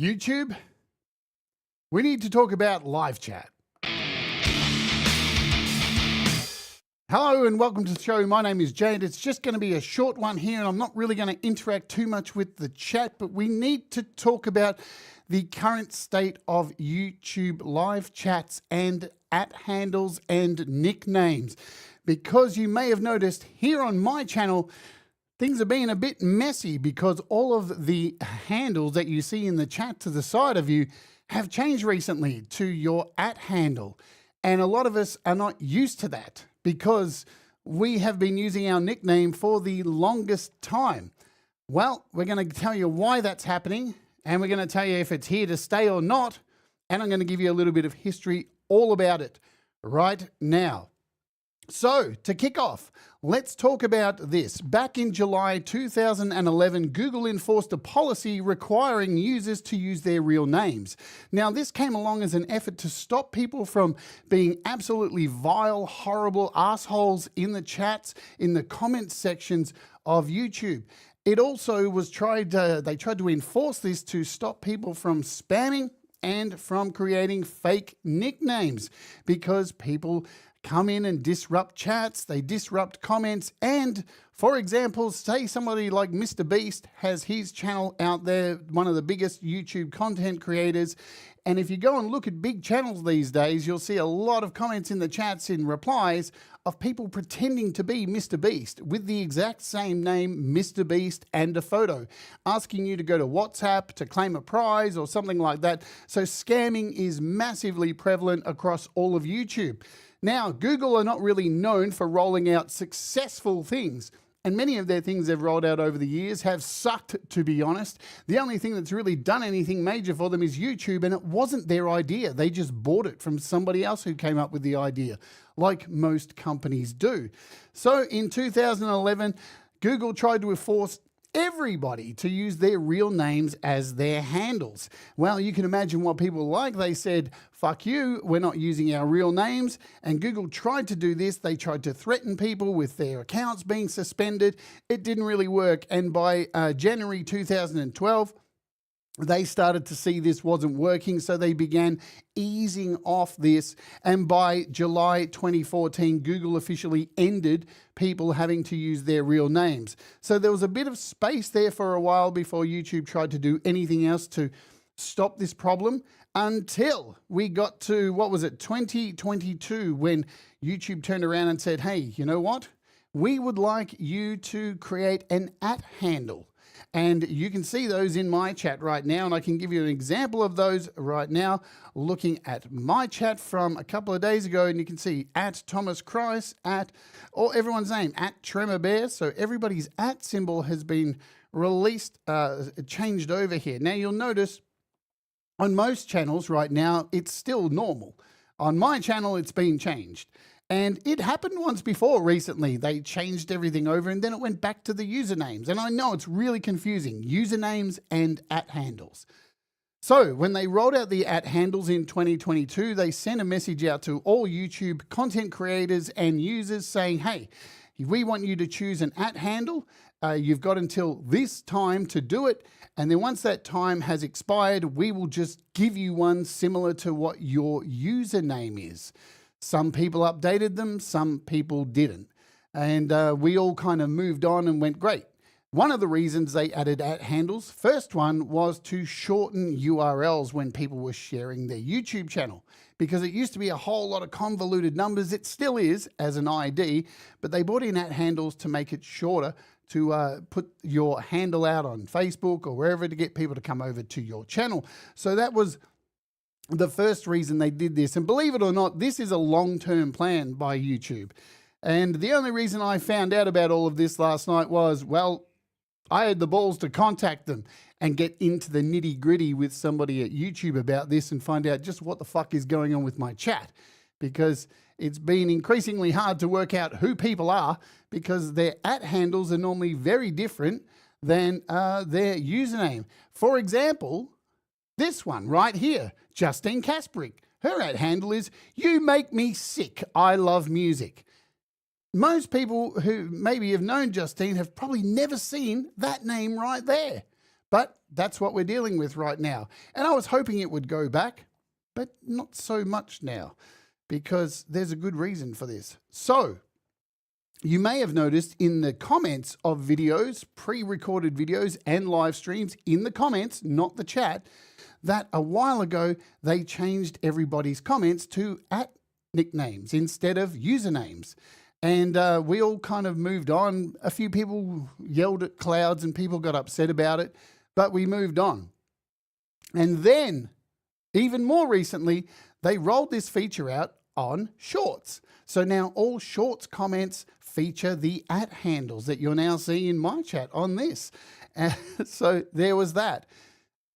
YouTube, we need to talk about live chat. Hello and welcome to the show. My name is Jade. It's just going to be a short one here and I'm not really going to interact too much with the chat, but we need to talk about the current state of YouTube live chats and @handles and nicknames. Because you may have noticed here on my channel, things are being a bit messy because all of the handles that you see in the chat to the side of you have changed recently to your @handle. And a lot of us are not used to that because we have been using our nickname for the longest time. Well, we're going to tell you why that's happening, and we're going to tell you if it's here to stay or not, and I'm going to give you a little bit of history all about it right now. So, to kick off, let's talk about this. Back in July 2011, Google enforced a policy requiring users to use their real names. Now, this came along as an effort to stop people from being absolutely vile, horrible assholes in the chats, in the comment sections of YouTube. It also was they tried to enforce this to stop people from spamming and from creating fake nicknames because people come in and disrupt chats, they disrupt comments, and for example, say somebody like Mr. Beast has his channel out there, one of the biggest YouTube content creators, and if you go and look at big channels these days, you'll see a lot of comments in the chats in replies of people pretending to be Mr. Beast with the exact same name, Mr. Beast, and a photo, asking you to go to WhatsApp to claim a prize or something like that. So scamming is massively prevalent across all of YouTube. Now, Google are not really known for rolling out successful things, and many of their things they've rolled out over the years have sucked, to be honest. The only thing that's really done anything major for them is YouTube, and it wasn't their idea. They just bought it from somebody else who came up with the idea, like most companies do. So in 2011, Google tried to enforce everybody to use their real names as their handles. Well, you can imagine what people like. They said, fuck you, we're not using our real names. And Google tried to do this. They tried to threaten people with their accounts being suspended. It didn't really work. And by January 2012, they started to see this wasn't working, so they began easing off this. And by July 2014, Google officially ended people having to use their real names. So there was a bit of space there for a while before YouTube tried to do anything else to stop this problem until we got to, 2022, when YouTube turned around and said, hey, you know what? We would like you to create an @handle. And you can see those in my chat right now, and I can give you an example of those right now, looking at my chat from a couple of days ago, and you can see @ThomasChrice, or everyone's name, @TremorBear. So everybody's @ symbol has been released, changed over here. Now you'll notice on most channels right now, it's still normal. On my channel, it's been changed. And it happened once before recently. They changed everything over and then it went back to the usernames. And I know it's really confusing, usernames and @handles. So when they rolled out the @handles in 2022, they sent a message out to all YouTube content creators and users saying, hey, we want you to choose an @handle. You've got until this time to do it. And then once that time has expired, we will just give you one similar to what your username is. Some people updated them, some people didn't. And we all kind of moved on and went, great. One of the reasons they added @handles, first one was to shorten URLs when people were sharing their YouTube channel. Because it used to be a whole lot of convoluted numbers. It still is as an ID, but they brought in @handles to make it shorter, to put your handle out on Facebook or wherever to get people to come over to your channel. So that was the first reason they did this. And believe it or not, this is a long-term plan by YouTube. And the only reason I found out about all of this last night was, well, I had the balls to contact them and get into the nitty-gritty with somebody at YouTube about this and find out just what the fuck is going on with my chat. Because it's been increasingly hard to work out who people are because their @handles are normally very different than their username. For example, this one right here, Justine Kasprick. Her @handle is, you make me sick, I love music. Most people who maybe have known Justine have probably never seen that name right there. But that's what we're dealing with right now. And I was hoping it would go back, but not so much now, because there's a good reason for this. So you may have noticed in the comments of videos, pre-recorded videos and live streams, in the comments, not the chat, that a while ago they changed everybody's comments to @nicknames instead of usernames. And we all kind of moved on. A few people yelled at clouds and people got upset about it, but we moved on. And then, even more recently, they rolled this feature out on Shorts. So now all Shorts comments feature the @handles that you're now seeing in my chat on this. So there was that.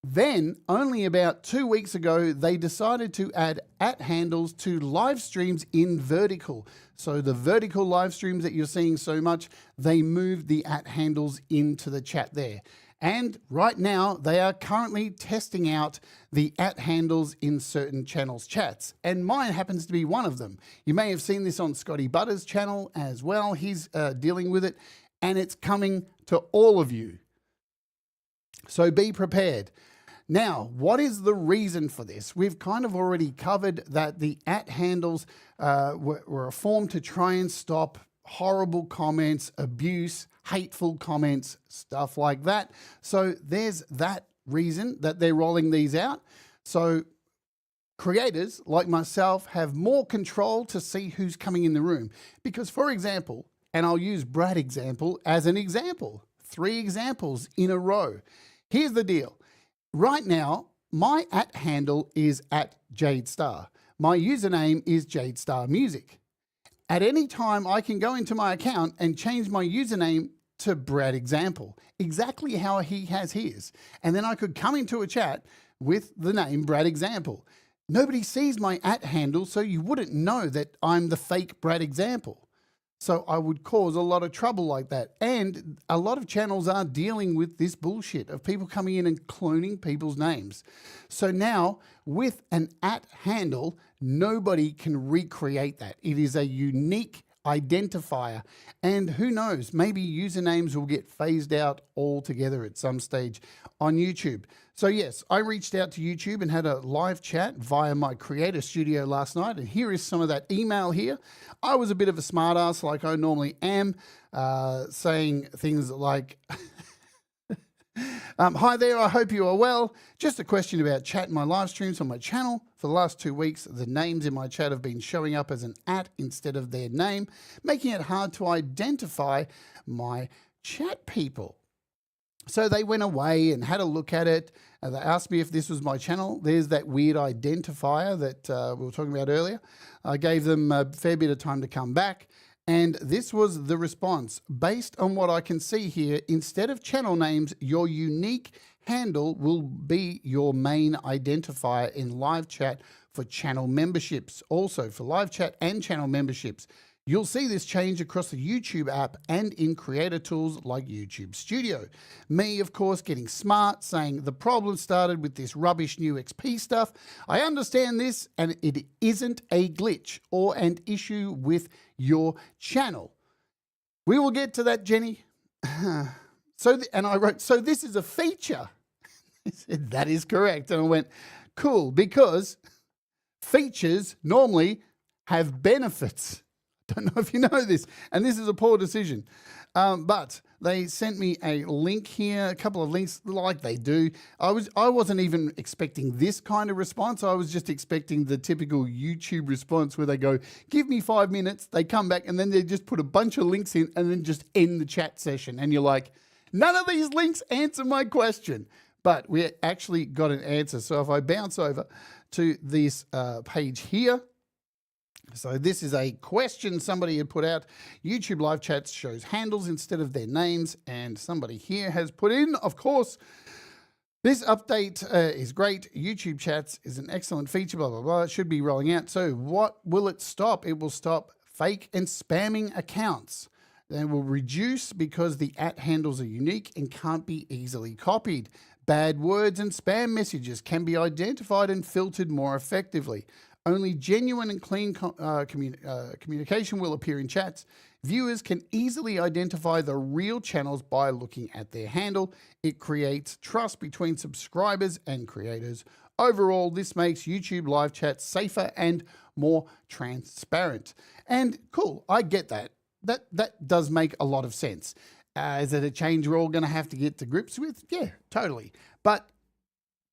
Then, only about 2 weeks ago, they decided to add @handles to live streams in vertical. So the vertical live streams that you're seeing so much, they moved the @handles into the chat there. And right now, they are currently testing out the @handles in certain channels' chats. And mine happens to be one of them. You may have seen this on Scotty Butter's channel as well. He's dealing with it, and it's coming to all of you. So be prepared. Now, what is the reason for this? We've kind of already covered that the @handles were a form to try and stop horrible comments, abuse, hateful comments, stuff like that. So there's that reason that they're rolling these out. So creators like myself have more control to see who's coming in the room. Because, for example, and I'll use Brad example as an example, 3 examples in a row. Here's the deal. Right now, my @handle is @Jade Starr. My username is Jade Starr Music. At any time, I can go into my account and change my username to Brad Example, exactly how he has his. And then I could come into a chat with the name Brad Example. Nobody sees my @handle, so you wouldn't know that I'm the fake Brad Example. So I would cause a lot of trouble like that. And a lot of channels are dealing with this bullshit of people coming in and cloning people's names. So now with an @handle, nobody can recreate that. It is a unique identifier. And who knows, maybe usernames will get phased out altogether at some stage on YouTube. So yes, I reached out to YouTube and had a live chat via my creator studio last night. And here is some of that email here. I was a bit of a smartass like I normally am, saying things like, hi there, I hope you are well. Just a question about chat in my live streams on my channel. For the last 2 weeks, the names in my chat have been showing up as an @ instead of their name, making it hard to identify my chat people. So they went away and had a look at it. They asked me if this was my channel. There's that weird identifier that we were talking about earlier. I gave them a fair bit of time to come back. And this was the response. Based on what I can see here, instead of channel names, your unique handle will be your main identifier in live chat for channel memberships. Also for live chat and channel memberships. You'll see this change across the YouTube app and in creator tools like YouTube Studio. Me, of course, getting smart, saying the problem started with this rubbish new XP stuff. I understand this, and it isn't a glitch or an issue with your channel. We will get to that, Jenny. And I wrote, so this is a feature. He said, that is correct. And I went, cool, because features normally have benefits. Don't know if you know this, and this is a poor decision. But they sent me a link here, a couple of links like they do. I wasn't even expecting this kind of response. I was just expecting the typical YouTube response where they go, give me 5 minutes, they come back, and then they just put a bunch of links in and then just end the chat session. And you're like, none of these links answer my question. But we actually got an answer. So if I bounce over to this page here, so this is a question somebody had put out. YouTube live chats shows handles instead of their names. And somebody here has put in, of course, this update is great. YouTube chats is an excellent feature, blah, blah, blah. It should be rolling out. So what will it stop? It will stop fake and spamming accounts. They will reduce because the @handles are unique and can't be easily copied. Bad words and spam messages can be identified and filtered more effectively. Only genuine and clean communication will appear in chats. Viewers can easily identify the real channels by looking at their handle. It creates trust between subscribers and creators. Overall, this makes YouTube live chats safer and more transparent. And cool, I get that. That does make a lot of sense. Is it a change we're all going to have to get to grips with? Yeah, totally. But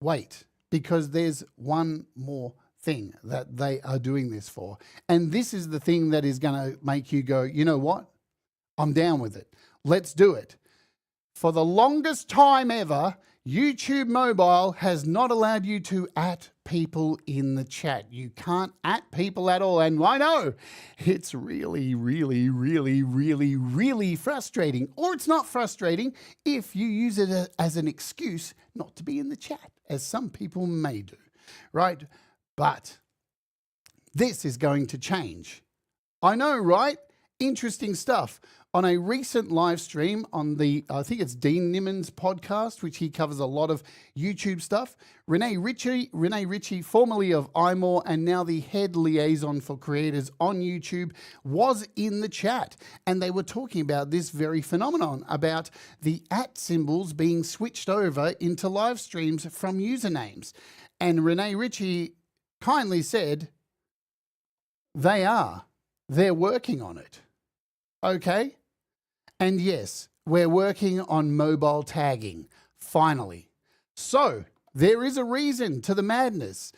wait, because there's one more thing that they are doing this for. And this is the thing that is going to make you go, you know what? I'm down with it. Let's do it. For the longest time ever, YouTube Mobile has not allowed you to @ people in the chat. You can't @ people at all. And I know it's really, really, really, really, really frustrating. Or it's not frustrating if you use it as an excuse not to be in the chat, as some people may do, right? But this is going to change. I know, right? Interesting stuff. On a recent live stream on the, I think it's Dean Niman's podcast, which he covers a lot of YouTube stuff, Renee Ritchie, formerly of iMore and now the head liaison for creators on YouTube, was in the chat. And they were talking about this very phenomenon, about the @ symbols being switched over into live streams from usernames. And Renee Ritchie kindly said, they're working on it. Okay? And yes, we're working on mobile tagging, finally. So there is a reason to the madness.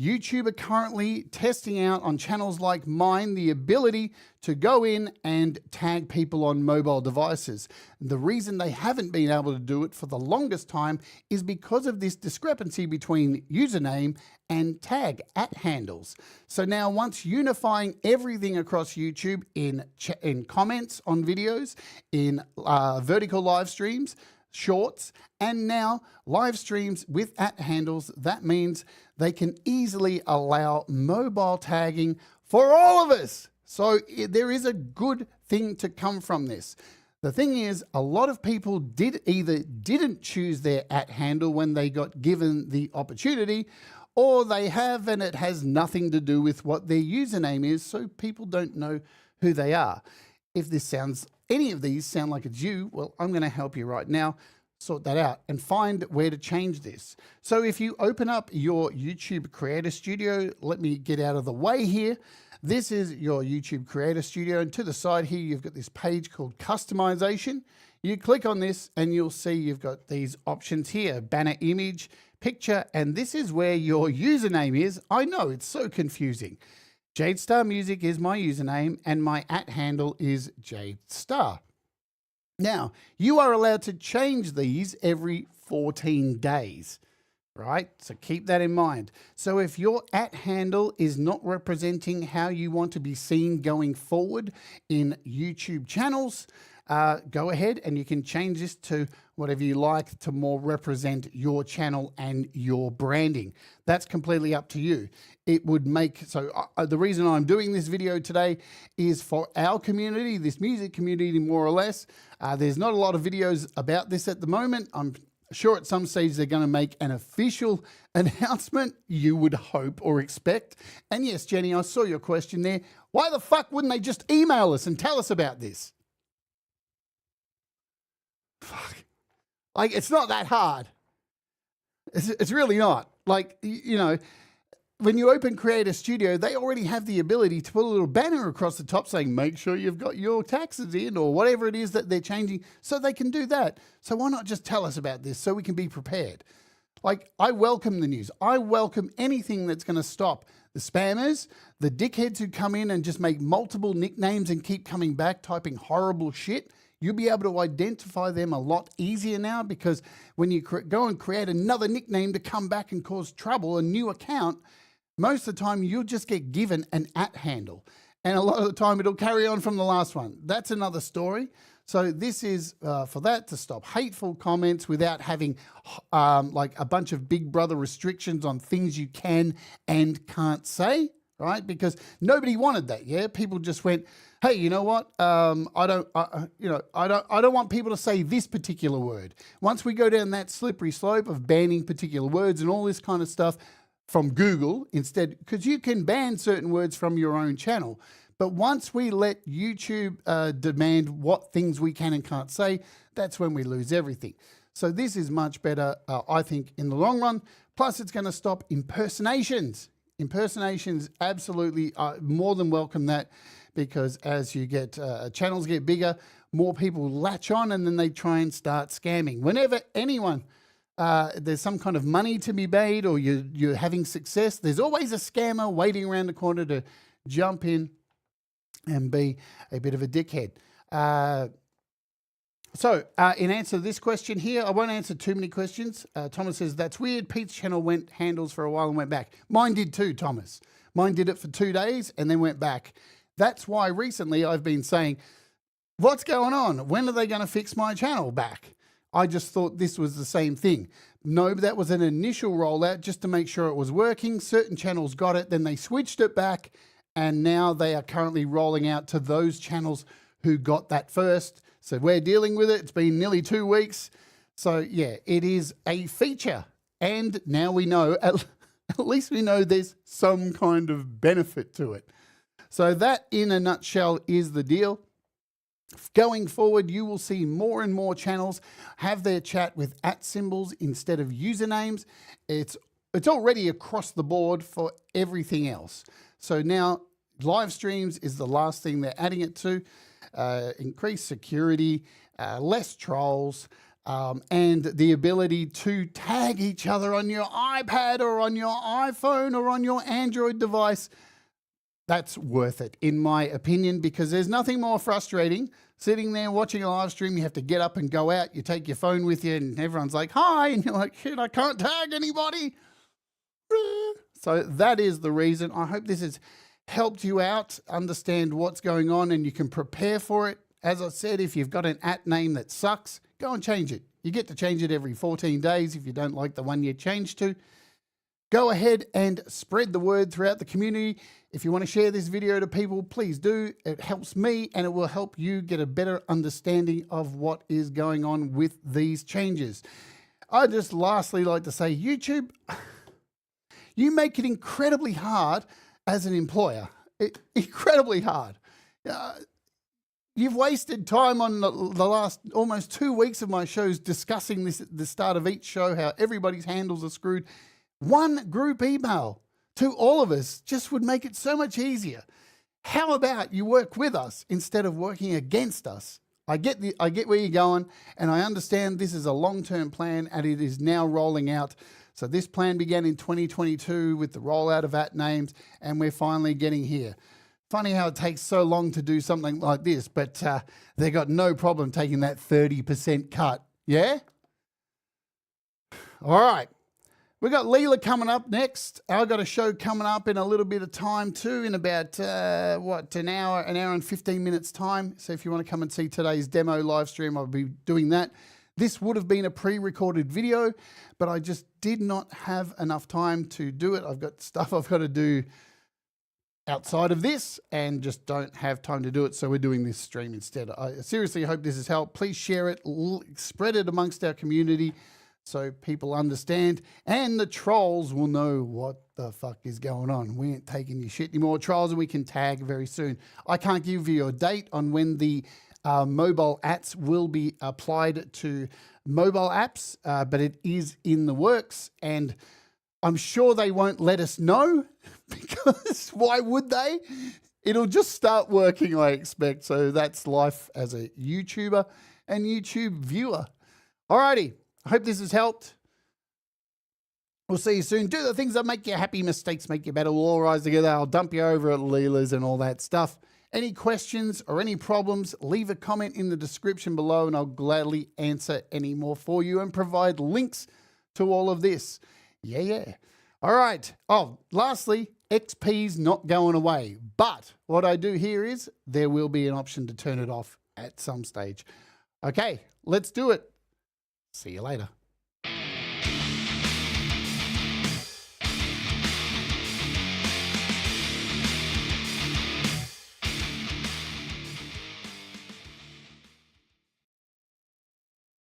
YouTube are currently testing out on channels like mine the ability to go in and tag people on mobile devices. The reason they haven't been able to do it for the longest time is because of this discrepancy between username and tag @ handles. So now, once unifying everything across YouTube in comments on videos, in vertical live streams, shorts, and now live streams with @ handles, that means they can easily allow mobile tagging for all of us. So there is a good thing to come from this. The thing is, a lot of people didn't choose their @ handle when they got given the opportunity, or they have and it has nothing to do with what their username is, so people don't know who they are. If any of these sound like it's you, well, I'm going to help you right now sort that out and find where to change this. So if you open up your YouTube Creator Studio, let me get out of the way here. This is your YouTube Creator Studio, and to the side here, you've got this page called Customization. You click on this and you'll see you've got these options here, banner image, picture, and this is where your username is. I know, it's so confusing. Jade Starr Music is my username and my @ handle is Jade Starr. Now, you are allowed to change these every 14 days, right? So keep that in mind. So if your @ handle is not representing how you want to be seen going forward in YouTube channels, go ahead and you can change this to whatever you like to more represent your channel and your branding. That's completely up to you. It would make, so the reason I'm doing this video today is for our community, this music community more or less. There's not a lot of videos about this at the moment. I'm sure at some stage they're going to make an official announcement, you would hope or expect. And yes, Jenny, I saw your question there. Why the fuck wouldn't they just email us and tell us about this? Fuck. Like, it's not that hard. It's really not. Like, you know, when you open Creator Studio, they already have the ability to put a little banner across the top saying, make sure you've got your taxes in, or whatever it is that they're changing, so they can do that. So why not just tell us about this so we can be prepared? Like, I welcome the news. I welcome anything that's going to stop the spammers, the dickheads who come in and just make multiple nicknames and keep coming back typing horrible shit. You'll be able to identify them a lot easier now, because when you go and create another nickname to come back and cause trouble, a new account, most of the time you'll just get given an @ handle. And a lot of the time it'll carry on from the last one. That's another story. So this is for that, to stop hateful comments without having like a bunch of Big Brother restrictions on things you can and can't say, right? Because nobody wanted that, yeah? People just went, hey, you know what? I don't want people to say this particular word. Once we go down that slippery slope of banning particular words and all this kind of stuff, from Google instead, because you can ban certain words from your own channel. But once we let YouTube demand what things we can and can't say, that's when we lose everything. So this is much better, I think, in the long run. Plus, it's going to stop impersonations. Impersonations, absolutely, more than welcome that, because as you get channels get bigger, more people latch on and then they try and start scamming. Whenever anyone, there's some kind of money to be made or you're having success, there's always a scammer waiting around the corner to jump in and be a bit of a dickhead. So in answer to this question here, I won't answer too many questions. Thomas says, that's weird. Pete's channel went handles for a while and went back. Mine did too, Thomas. Mine did it for 2 days and then went back. That's why recently I've been saying, what's going on? When are they going to fix my channel back? I just thought this was the same thing. No, that was an initial rollout just to make sure it was working. Certain channels got it, then they switched it back, and now they are currently rolling out to those channels who got that first. So we're dealing with it. It's been nearly 2 weeks. So yeah, it is a feature. And now we know, at least we know there's some kind of benefit to it. So that in a nutshell is the deal. Going forward, you will see more and more channels have their chat with @ symbols instead of usernames. It's already across the board for everything else. So now live streams is the last thing they're adding it to. Increased security, less trolls, and the ability to tag each other on your iPad or on your iPhone or on your Android device. That's worth it, in my opinion, because there's nothing more frustrating sitting there watching a live stream. You have to get up and go out. You take your phone with you and everyone's like, hi. And you're like, shit, I can't tag anybody. So that is the reason. I hope this has helped you out, understand what's going on, and you can prepare for it. As I said, if you've got an @ name that sucks, go and change it. You get to change it every 14 days if you don't like the one you changed to. Go ahead and spread the word throughout the community. If you want to share this video to people, please do. It helps me and it will help you get a better understanding of what is going on with these changes. I'd just lastly like to say, YouTube, you make it incredibly hard as an employer. Incredibly hard. You've wasted time on the last almost 2 weeks of my shows discussing this at the start of each show, how everybody's handles are screwed. One group email to all of us just would make it so much easier. How about you work with us instead of working against us? I get where you're going, and I understand this is a long-term plan and it is now rolling out. So this plan began in 2022 with the rollout of @ names, and we're finally getting here. Funny how it takes so long to do something like this, but they got no problem taking that 30% cut. Yeah? All right. We've got Leela coming up next. I've got a show coming up in a little bit of time too, in about, an hour and 15 minutes time. So if you want to come and see today's demo live stream, I'll be doing that. This would have been a pre-recorded video, but I just did not have enough time to do it. I've got stuff I've got to do outside of this and just don't have time to do it. So we're doing this stream instead. I seriously hope this has helped. Please share it, spread it amongst our community, so people understand, and the trolls will know what the fuck is going on. We ain't taking your shit anymore, trolls, and we can tag very soon. I can't give you a date on when the mobile apps will be applied to mobile apps, but it is in the works, and I'm sure they won't let us know, because why would they? It'll just start working, I expect. So that's life as a YouTuber and YouTube viewer. Alrighty. I hope this has helped. We'll see you soon. Do the things that make you happy. Mistakes make you better. We'll all rise together. I'll dump you over at Leela's and all that stuff. Any questions or any problems, leave a comment in the description below and I'll gladly answer any more for you and provide links to all of this. Yeah. All right. Oh, lastly, XP's not going away. But what I do here is there will be an option to turn it off at some stage. Okay, let's do it. See you later.